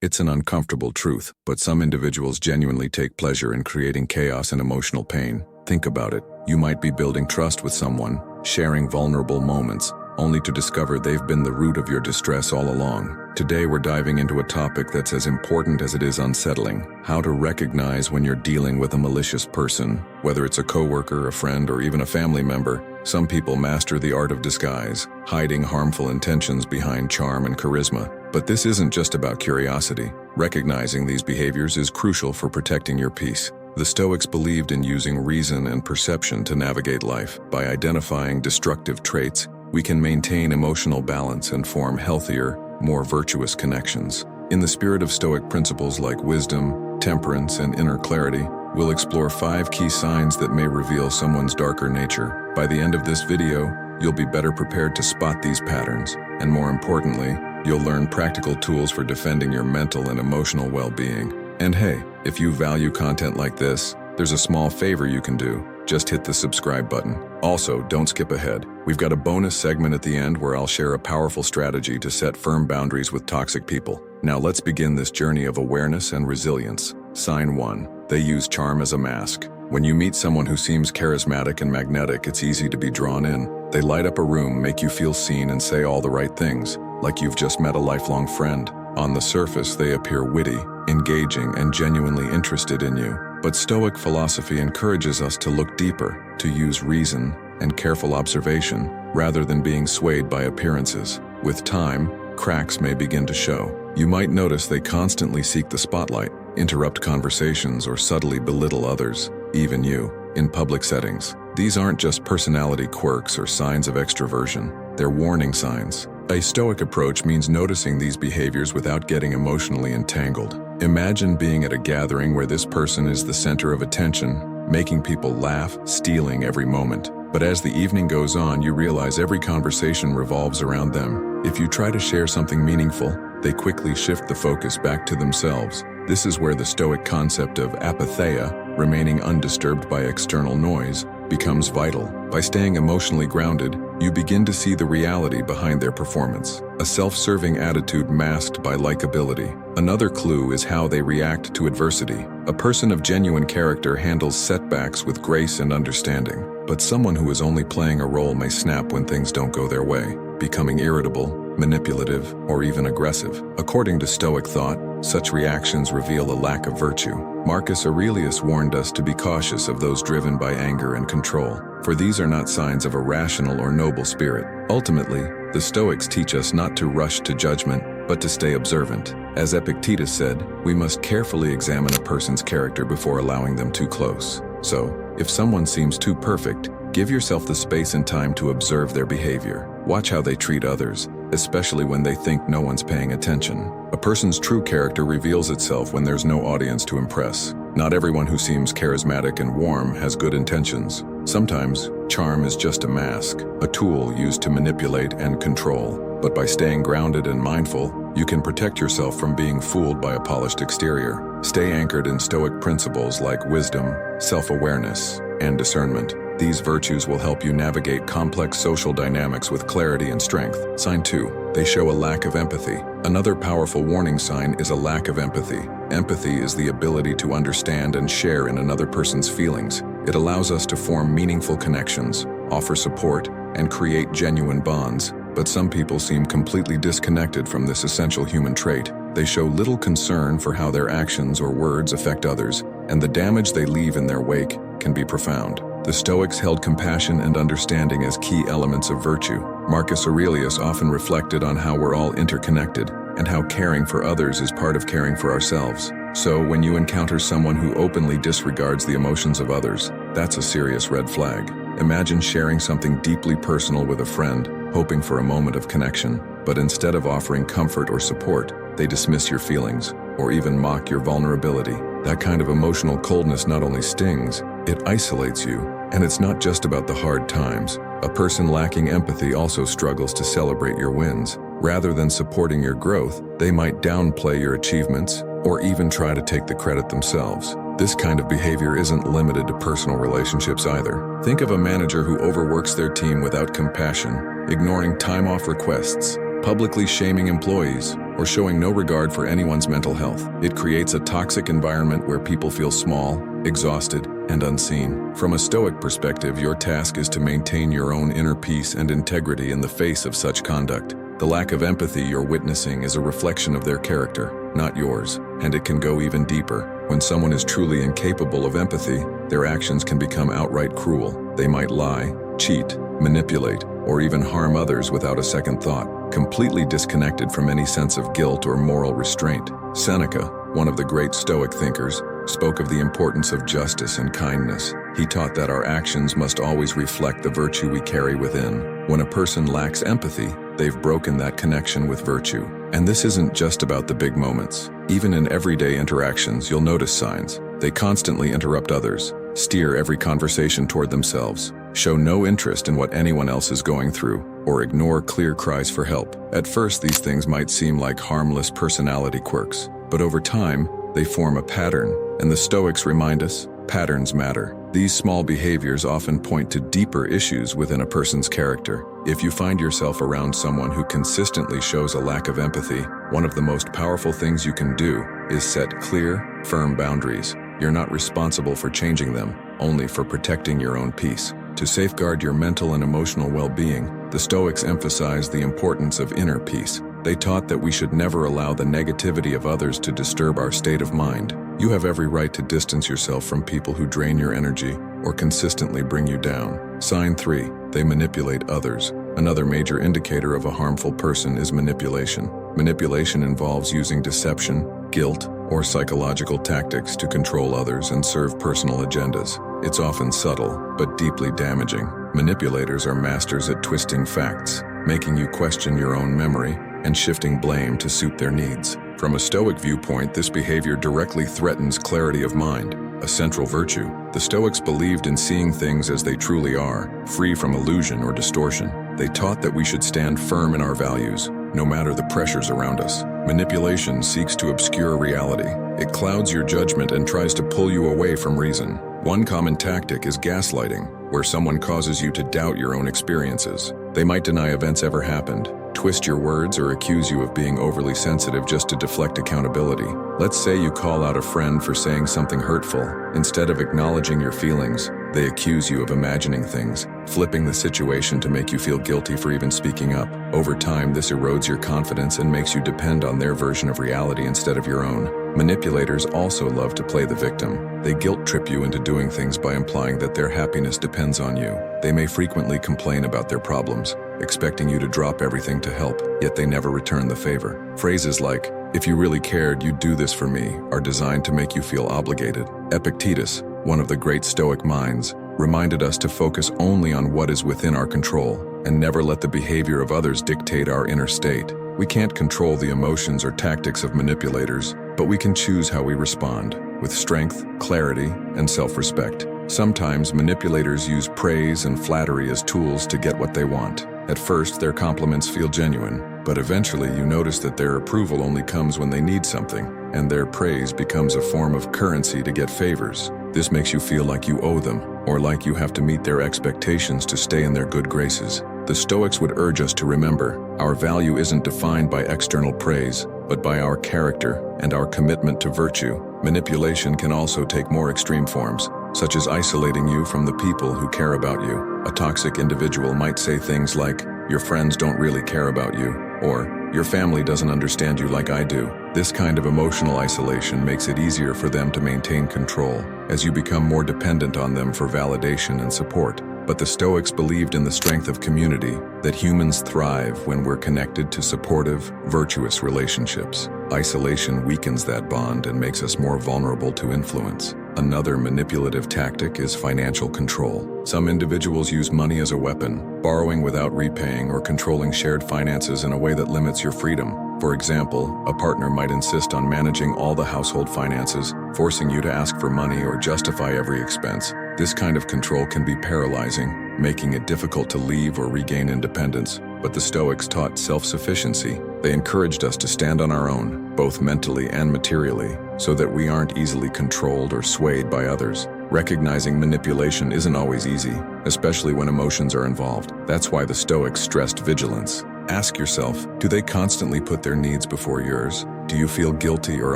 It's an uncomfortable truth, but some individuals genuinely take pleasure in creating chaos and emotional pain. Think about it. You might be building trust with someone, sharing vulnerable moments, only to discover they've been the root of your distress all along. Today we're diving into a topic that's as important as it is unsettling: how to recognize when you're dealing with a malicious person. Whether it's a coworker, a friend, or even a family member, some people master the art of disguise, hiding harmful intentions behind charm and charisma. But this isn't just about curiosity. Recognizing these behaviors is crucial for protecting your peace. The Stoics believed in using reason and perception to navigate life. By identifying destructive traits, we can maintain emotional balance and form healthier, more virtuous connections. In the spirit of Stoic principles like wisdom, temperance, and inner clarity, we'll explore 5 key signs that may reveal someone's darker nature. By the end of this video, you'll be better prepared to spot these patterns, and more importantly, you'll learn practical tools for defending your mental and emotional well-being. And hey, if you value content like this, there's a small favor you can do. Just hit the subscribe button. Also, don't skip ahead. We've got a bonus segment at the end where I'll share a powerful strategy to set firm boundaries with toxic people. Now let's begin this journey of awareness and resilience. Sign 1. They use charm as a mask. When you meet someone who seems charismatic and magnetic, it's easy to be drawn in. They light up a room, make you feel seen, and say all the right things, like you've just met a lifelong friend. On the surface, they appear witty, engaging, and genuinely interested in you. But Stoic philosophy encourages us to look deeper, to use reason and careful observation, rather than being swayed by appearances. With time, cracks may begin to show. You might notice they constantly seek the spotlight, interrupt conversations, or subtly belittle others, even you, in public settings. These aren't just personality quirks or signs of extroversion, they're warning signs. A Stoic approach means noticing these behaviors without getting emotionally entangled. Imagine being at a gathering where this person is the center of attention, making people laugh, stealing every moment. But as the evening goes on, you realize every conversation revolves around them. If you try to share something meaningful, they quickly shift the focus back to themselves. This is where the Stoic concept of apatheia, remaining undisturbed by external noise, becomes vital. By staying emotionally grounded, you begin to see the reality behind their performance, a self-serving attitude masked by likability. Another clue is how they react to adversity. A person of genuine character handles setbacks with grace and understanding, but someone who is only playing a role may snap when things don't go their way, becoming irritable, manipulative, or even aggressive. According to Stoic thought, such reactions reveal a lack of virtue. Marcus Aurelius warned us to be cautious of those driven by anger and control, for these are not signs of a rational or noble spirit. Ultimately, the Stoics teach us not to rush to judgment, but to stay observant. As Epictetus said, we must carefully examine a person's character before allowing them too close. So, if someone seems too perfect, give yourself the space and time to observe their behavior. Watch how they treat others, especially when they think no one's paying attention. A person's true character reveals itself when there's no audience to impress. Not everyone who seems charismatic and warm has good intentions. Sometimes, charm is just a mask, a tool used to manipulate and control. But by staying grounded and mindful, you can protect yourself from being fooled by a polished exterior. Stay anchored in Stoic principles like wisdom, self-awareness, and discernment. These virtues will help you navigate complex social dynamics with clarity and strength. Sign 2. They show a lack of empathy. Another powerful warning sign is a lack of empathy. Empathy is the ability to understand and share in another person's feelings. It allows us to form meaningful connections, offer support, and create genuine bonds. But some people seem completely disconnected from this essential human trait. They show little concern for how their actions or words affect others, and the damage they leave in their wake can be profound. The Stoics held compassion and understanding as key elements of virtue. Marcus Aurelius often reflected on how we're all interconnected, and how caring for others is part of caring for ourselves. So, when you encounter someone who openly disregards the emotions of others, that's a serious red flag. Imagine sharing something deeply personal with a friend, hoping for a moment of connection, but instead of offering comfort or support, they dismiss your feelings, or even mock your vulnerability. That kind of emotional coldness not only stings, it isolates you. And it's not just about the hard times. A person lacking empathy also struggles to celebrate your wins. Rather than supporting your growth, they might downplay your achievements, or even try to take the credit themselves. This kind of behavior isn't limited to personal relationships either. Think of a manager who overworks their team without compassion, ignoring time-off requests, publicly shaming employees, or showing no regard for anyone's mental health. It creates a toxic environment where people feel small, exhausted, and unseen. From a Stoic perspective, your task is to maintain your own inner peace and integrity in the face of such conduct. The lack of empathy you're witnessing is a reflection of their character, not yours, and it can go even deeper. When someone is truly incapable of empathy, their actions can become outright cruel. They might lie, cheat, manipulate, or even harm others without a second thought, completely disconnected from any sense of guilt or moral restraint. Seneca, one of the great Stoic thinkers, spoke of the importance of justice and kindness. He taught that our actions must always reflect the virtue we carry within. When a person lacks empathy, they've broken that connection with virtue. And this isn't just about the big moments. Even in everyday interactions, you'll notice signs. They constantly interrupt others, steer every conversation toward themselves, show no interest in what anyone else is going through, or ignore clear cries for help. At first, these things might seem like harmless personality quirks, but over time, they form a pattern, and the Stoics remind us, patterns matter. These small behaviors often point to deeper issues within a person's character. If you find yourself around someone who consistently shows a lack of empathy, one of the most powerful things you can do is set clear, firm boundaries. You're not responsible for changing them, only for protecting your own peace. To safeguard your mental and emotional well-being, the Stoics emphasized the importance of inner peace. They taught that we should never allow the negativity of others to disturb our state of mind. You have every right to distance yourself from people who drain your energy or consistently bring you down. Sign 3. They manipulate others. Another major indicator of a harmful person is manipulation. Manipulation involves using deception, guilt, or psychological tactics to control others and serve personal agendas. It's often subtle, but deeply damaging. Manipulators are masters at twisting facts, making you question your own memory and shifting blame to suit their needs. From a Stoic viewpoint, this behavior directly threatens clarity of mind, a central virtue. The Stoics believed in seeing things as they truly are, free from illusion or distortion. They taught that we should stand firm in our values, no matter the pressures around us. Manipulation seeks to obscure reality. It clouds your judgment and tries to pull you away from reason. One common tactic is gaslighting, where someone causes you to doubt your own experiences. They might deny events ever happened, twist your words, or accuse you of being overly sensitive just to deflect accountability. Let's say you call out a friend for saying something hurtful. Instead of acknowledging your feelings, they accuse you of imagining things, flipping the situation to make you feel guilty for even speaking up. Over time, this erodes your confidence and makes you depend on their version of reality instead of your own. Manipulators also love to play the victim. They guilt-trip you into doing things by implying that their happiness depends on you. They may frequently complain about their problems, expecting you to drop everything to help, yet they never return the favor. Phrases like, "If you really cared, you'd do this for me," are designed to make you feel obligated. Epictetus, one of the great Stoic minds, reminded us to focus only on what is within our control and never let the behavior of others dictate our inner state. We can't control the emotions or tactics of manipulators, but we can choose how we respond, with strength, clarity, and self-respect. Sometimes manipulators use praise and flattery as tools to get what they want. At first, their compliments feel genuine, but eventually you notice that their approval only comes when they need something, and their praise becomes a form of currency to get favors. This makes you feel like you owe them, or like you have to meet their expectations to stay in their good graces. The Stoics would urge us to remember, our value isn't defined by external praise, but by our character and our commitment to virtue. Manipulation can also take more extreme forms, such as isolating you from the people who care about you. A toxic individual might say things like, "Your friends don't really care about you," or "Your family doesn't understand you like I do." This kind of emotional isolation makes it easier for them to maintain control, as you become more dependent on them for validation and support. But the Stoics believed in the strength of community, that humans thrive when we're connected to supportive, virtuous relationships. Isolation weakens that bond and makes us more vulnerable to influence. Another manipulative tactic is financial control. Some individuals use money as a weapon, borrowing without repaying or controlling shared finances in a way that limits your freedom. For example, a partner might insist on managing all the household finances, forcing you to ask for money or justify every expense. This kind of control can be paralyzing, making it difficult to leave or regain independence. But the Stoics taught self-sufficiency. They encouraged us to stand on our own, both mentally and materially, so that we aren't easily controlled or swayed by others. Recognizing manipulation isn't always easy, especially when emotions are involved. That's why the Stoics stressed vigilance. Ask yourself, do they constantly put their needs before yours? Do you feel guilty or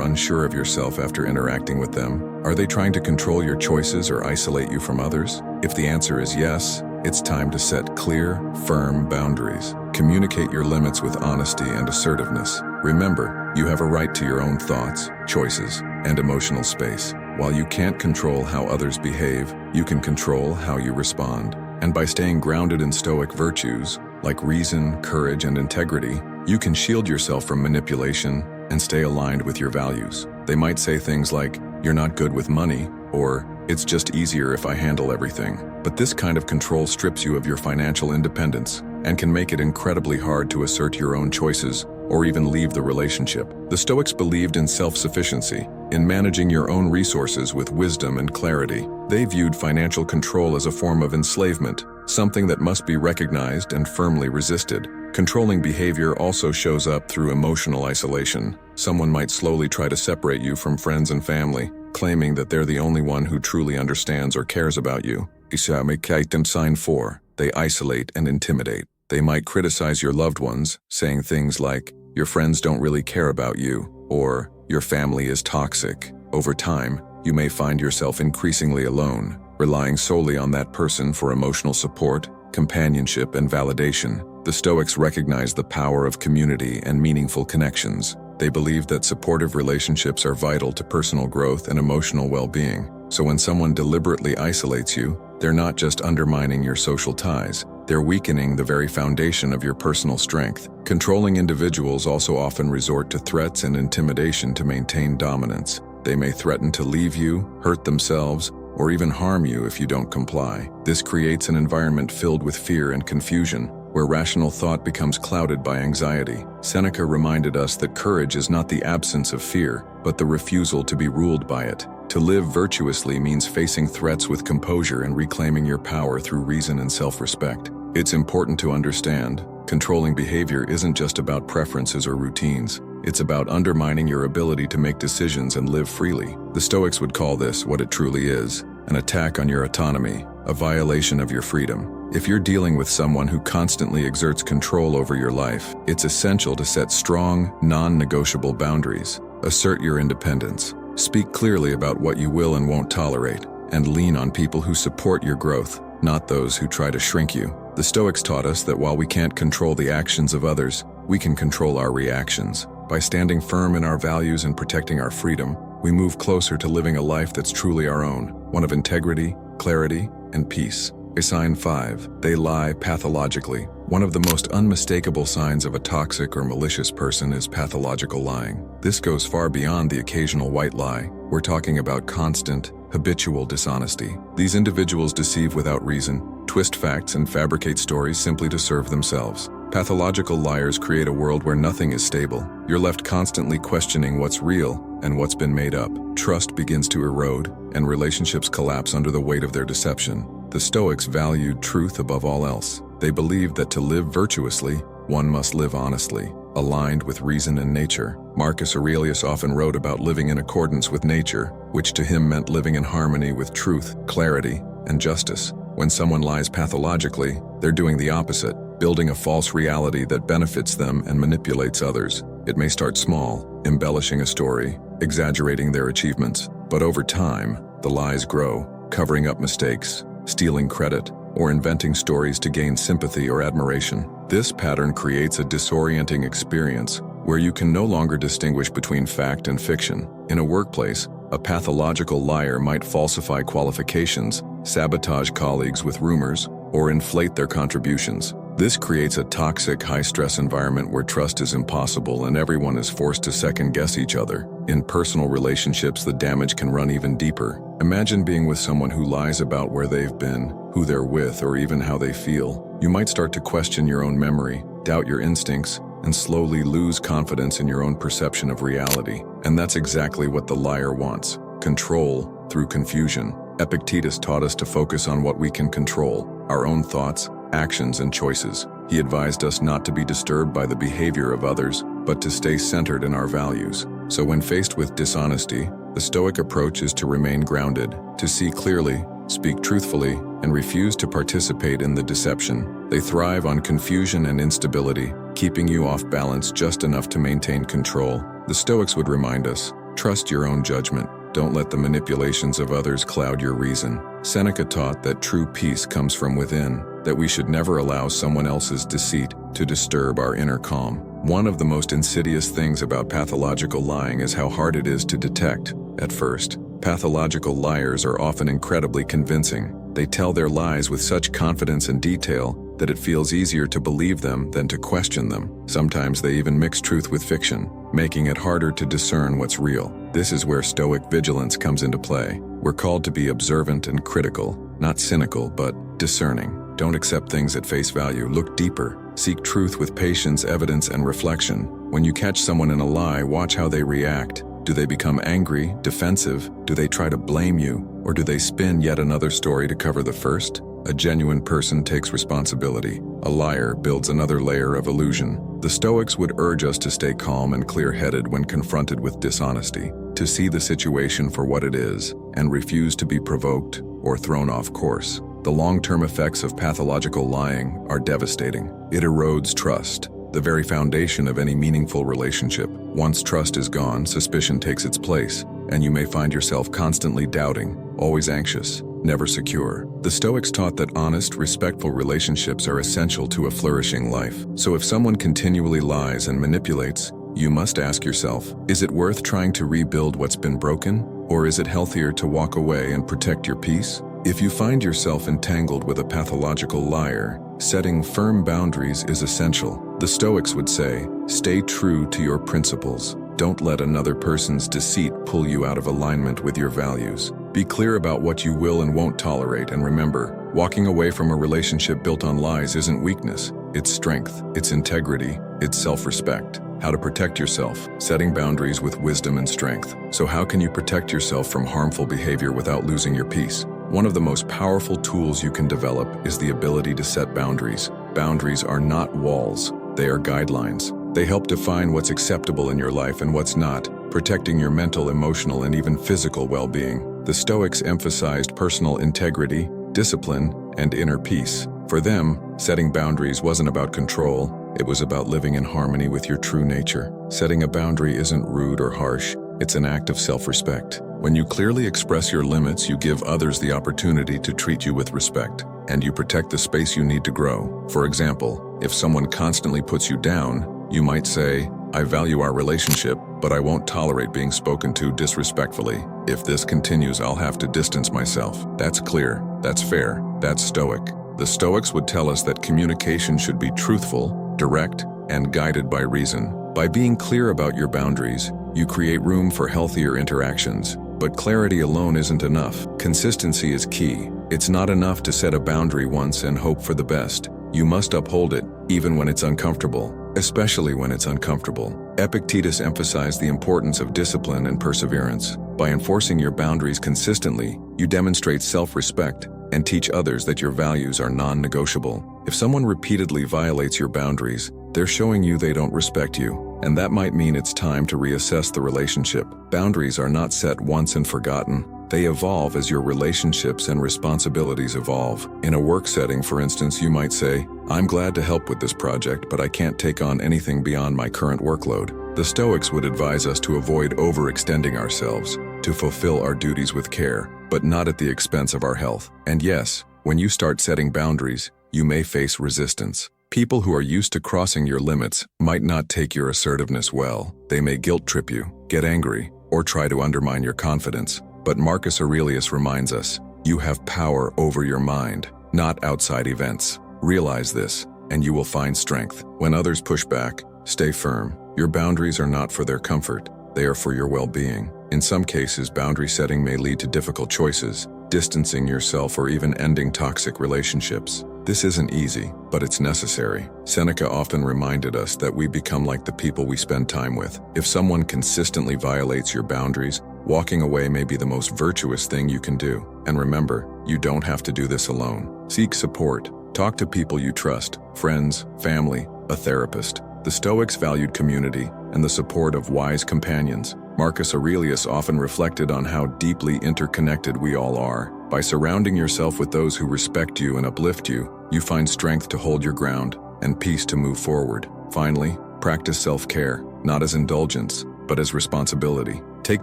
unsure of yourself after interacting with them? Are they trying to control your choices or isolate you from others? If the answer is yes, it's time to set clear, firm boundaries. Communicate your limits with honesty and assertiveness. Remember, you have a right to your own thoughts, choices, and emotional space. While you can't control how others behave, you can control how you respond. And by staying grounded in Stoic virtues, like reason, courage, and integrity, you can shield yourself from manipulation and stay aligned with your values. They might say things like, "You're not good with money," or "It's just easier if I handle everything." But this kind of control strips you of your financial independence and can make it incredibly hard to assert your own choices or even leave the relationship. The Stoics believed in self-sufficiency, in managing your own resources with wisdom and clarity. They viewed financial control as a form of enslavement, something that must be recognized and firmly resisted. Controlling behavior also shows up through emotional isolation. Someone might slowly try to separate you from friends and family, claiming that they're the only one who truly understands or cares about you. Sign 4. They isolate and intimidate. They might criticize your loved ones, saying things like, "Your friends don't really care about you," or "Your family is toxic." Over time, you may find yourself increasingly alone, relying solely on that person for emotional support, companionship, and validation. The Stoics recognized the power of community and meaningful connections. They believed that supportive relationships are vital to personal growth and emotional well-being. So when someone deliberately isolates you, they're not just undermining your social ties, they're weakening the very foundation of your personal strength. Controlling individuals also often resort to threats and intimidation to maintain dominance. They may threaten to leave you, hurt themselves, or even harm you if you don't comply. This creates an environment filled with fear and confusion, where rational thought becomes clouded by anxiety. Seneca reminded us that courage is not the absence of fear, but the refusal to be ruled by it. To live virtuously means facing threats with composure and reclaiming your power through reason and self-respect. It's important to understand, controlling behavior isn't just about preferences or routines. It's about undermining your ability to make decisions and live freely. The Stoics would call this what it truly is, an attack on your autonomy, a violation of your freedom. If you're dealing with someone who constantly exerts control over your life, it's essential to set strong, non-negotiable boundaries. Assert your independence. Speak clearly about what you will and won't tolerate, and lean on people who support your growth, not those who try to shrink you. The Stoics taught us that while we can't control the actions of others, we can control our reactions. By standing firm in our values and protecting our freedom, we move closer to living a life that's truly our own, one of integrity, clarity, and peace. Sign 5. They lie pathologically. One of the most unmistakable signs of a toxic or malicious person is pathological lying. This goes far beyond the occasional white lie. We're talking about constant, habitual dishonesty. These individuals deceive without reason, twist facts, and fabricate stories simply to serve themselves. Pathological liars create a world where nothing is stable. You're left constantly questioning what's real and what's been made up. Trust begins to erode, and relationships collapse under the weight of their deception. The Stoics valued truth above all else. They believed that to live virtuously, one must live honestly, aligned with reason and nature. Marcus Aurelius often wrote about living in accordance with nature, which to him meant living in harmony with truth, clarity, and justice. When someone lies pathologically, they're doing the opposite, building a false reality that benefits them and manipulates others. It may start small, embellishing a story, exaggerating their achievements, but over time, the lies grow, covering up mistakes, stealing credit, or inventing stories to gain sympathy or admiration. This pattern creates a disorienting experience where you can no longer distinguish between fact and fiction. In a workplace, a pathological liar might falsify qualifications, sabotage colleagues with rumors, or inflate their contributions. This creates a toxic, high-stress environment where trust is impossible and everyone is forced to second-guess each other. In personal relationships, the damage can run even deeper. Imagine being with someone who lies about where they've been, who they're with, or even how they feel. You might start to question your own memory, doubt your instincts, and slowly lose confidence in your own perception of reality. And that's exactly what the liar wants: control through confusion. Epictetus taught us to focus on what we can control: our own thoughts, actions, and choices. He advised us not to be disturbed by the behavior of others, but to stay centered in our values. So when faced with dishonesty, the Stoic approach is to remain grounded, to see clearly, speak truthfully, and refuse to participate in the deception. They thrive on confusion and instability, keeping you off balance just enough to maintain control. The Stoics would remind us, trust your own judgment. Don't let the manipulations of others cloud your reason. Seneca taught that true peace comes from within, that we should never allow someone else's deceit to disturb our inner calm. One of the most insidious things about pathological lying is how hard it is to detect. At first, pathological liars are often incredibly convincing. They tell their lies with such confidence and detail that it feels easier to believe them than to question them. Sometimes they even mix truth with fiction, making it harder to discern what's real. This is where Stoic vigilance comes into play. We're called to be observant and critical, not cynical, but discerning. Don't accept things at face value. Look deeper. Seek truth with patience, evidence, and reflection. When you catch someone in a lie, watch how they react. Do they become angry, defensive? Do they try to blame you? Or do they spin yet another story to cover the first? A genuine person takes responsibility. A liar builds another layer of illusion. The Stoics would urge us to stay calm and clear-headed when confronted with dishonesty, to see the situation for what it is, and refuse to be provoked or thrown off course. The long-term effects of pathological lying are devastating. It erodes trust, the very foundation of any meaningful relationship. Once trust is gone, suspicion takes its place, and you may find yourself constantly doubting, always anxious, never secure. The Stoics taught that honest, respectful relationships are essential to a flourishing life. So if someone continually lies and manipulates, you must ask yourself, is it worth trying to rebuild what's been broken? Or is it healthier to walk away and protect your peace? If you find yourself entangled with a pathological liar, setting firm boundaries is essential. The Stoics would say, stay true to your principles. Don't let another person's deceit pull you out of alignment with your values. Be clear about what you will and won't tolerate, and remember, walking away from a relationship built on lies isn't weakness. It's strength, it's integrity, it's self-respect. How to protect yourself, setting boundaries with wisdom and strength. So how can you protect yourself from harmful behavior without losing your peace? One of the most powerful tools you can develop is the ability to set boundaries. Boundaries are not walls, they are guidelines. They help define what's acceptable in your life and what's not, protecting your mental, emotional, and even physical well-being. The Stoics emphasized personal integrity, discipline, and inner peace. For them, setting boundaries wasn't about control, it was about living in harmony with your true nature. Setting a boundary isn't rude or harsh, it's an act of self-respect. When you clearly express your limits, you give others the opportunity to treat you with respect, and you protect the space you need to grow. For example, if someone constantly puts you down, you might say, I value our relationship, but I won't tolerate being spoken to disrespectfully. If this continues, I'll have to distance myself. That's clear, that's fair, that's Stoic. The Stoics would tell us that communication should be truthful, direct, and guided by reason. By being clear about your boundaries, you create room for healthier interactions. But clarity alone isn't enough. Consistency is key. It's not enough to set a boundary once and hope for the best. You must uphold it, even when it's uncomfortable, especially when it's uncomfortable. Epictetus emphasized the importance of discipline and perseverance. By enforcing your boundaries consistently, you demonstrate self-respect and teach others that your values are non-negotiable. If someone repeatedly violates your boundaries, they're showing you they don't respect you, and that might mean it's time to reassess the relationship. Boundaries are not set once and forgotten. They evolve as your relationships and responsibilities evolve. In a work setting, for instance, you might say, I'm glad to help with this project, but I can't take on anything beyond my current workload. The Stoics would advise us to avoid overextending ourselves, to fulfill our duties with care, but not at the expense of our health. And yes, when you start setting boundaries, you may face resistance. People who are used to crossing your limits might not take your assertiveness well. They may guilt trip you, get angry, or try to undermine your confidence. But Marcus Aurelius reminds us, you have power over your mind, not outside events. Realize this, and you will find strength. When others push back, stay firm. Your boundaries are not for their comfort, they are for your well-being. In some cases, boundary setting may lead to difficult choices, distancing yourself or even ending toxic relationships. This isn't easy, but it's necessary. Seneca often reminded us that we become like the people we spend time with. If someone consistently violates your boundaries, walking away may be the most virtuous thing you can do. And remember, you don't have to do this alone. Seek support. Talk to people you trust, friends, family, a therapist. The Stoics valued community and the support of wise companions. Marcus Aurelius often reflected on how deeply interconnected we all are. By surrounding yourself with those who respect you and uplift you, you find strength to hold your ground and peace to move forward. Finally, practice self-care, not as indulgence, but as responsibility. Take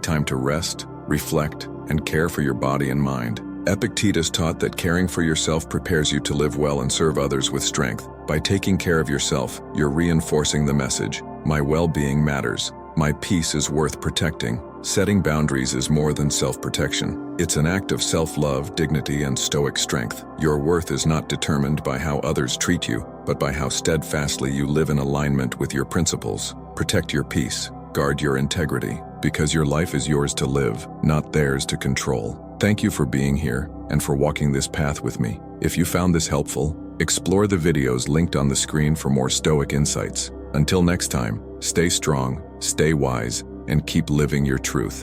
time to rest, reflect, and care for your body and mind. Epictetus taught that caring for yourself prepares you to live well and serve others with strength. By taking care of yourself, you're reinforcing the message, my well-being matters. My peace is worth protecting. Setting boundaries is more than self-protection. It's an act of self-love, dignity, and stoic strength. Your worth is not determined by how others treat you, but by how steadfastly you live in alignment with your principles. Protect your peace. Guard your integrity, because your life is yours to live, not theirs to control. Thank you for being here and for walking this path with me. If you found this helpful, explore the videos linked on the screen for more Stoic insights. Until next time, stay strong, stay wise, and keep living your truth.